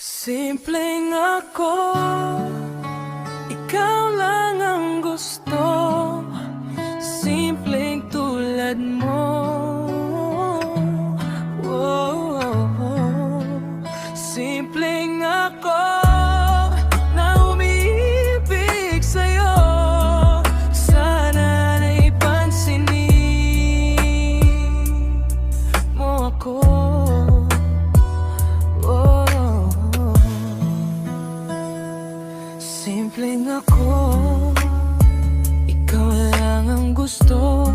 Simpleng ako, ikaw lang ang gusto. Simpleng tulad mo. Simpleng ako na umiibig sa'yo. Sana na'y pansinin mo ako. Simpleng ako, ikaw lang ang gusto.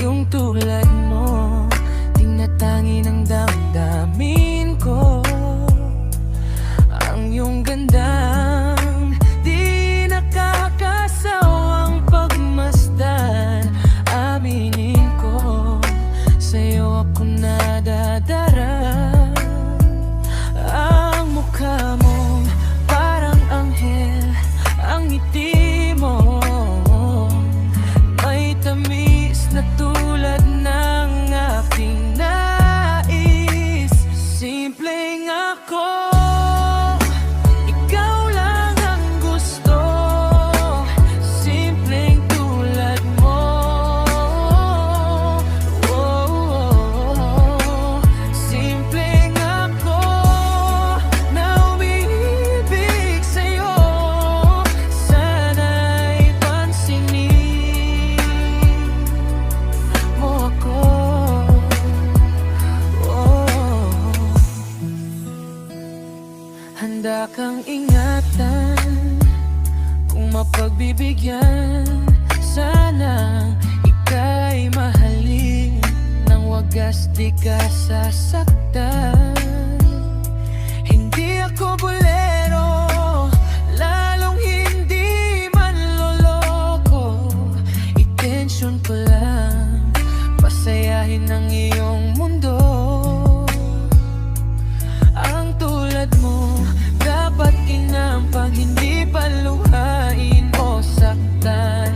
Yung tulad mo, tinatangi ng damdamin ko. Ang iyong gandang di nakakasawang pagmasdan. Aminin ko, sa'yo ako nadadara. Ang mukha mo ang ngiti mo, may tamis na tulad ng aking nais. Simpleng ako, ikaw lang ang gusto. Simpleng tulad mo. Simpleng ako na umiibig sa'yo. Handa kang ingatan, kung mapagbibigyan. Sanang ika'y mahalin nang wagas di ka sasaktan. Hindi ako bolero, lalong hindi manloloko. Itensyon ko lang, pasayahin ang iyong mundo. Ang tulad mo dapat inampang, hindi paluhain o saktan.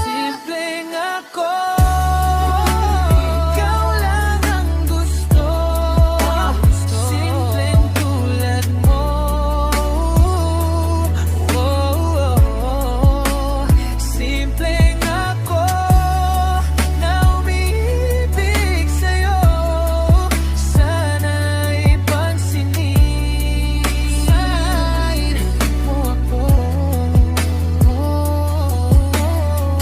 Simpleng ako, ikaw lang ang gusto. Simpleng tulad mo. Simpleng ako na umiibig sa'yo. Sana'y pansinin mo ako.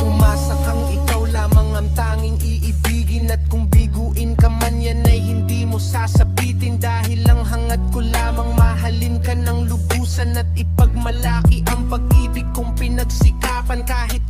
Umasa kang ikaw lamang ang tanging iibigin. At kung biguin ka man, yan ay hindi mo sasapitin. Dahil ang hangad ko lamang mahalin ka ng lubusan. At ipagmalaki ang pag-ibig kong pinagsikapan. Kahit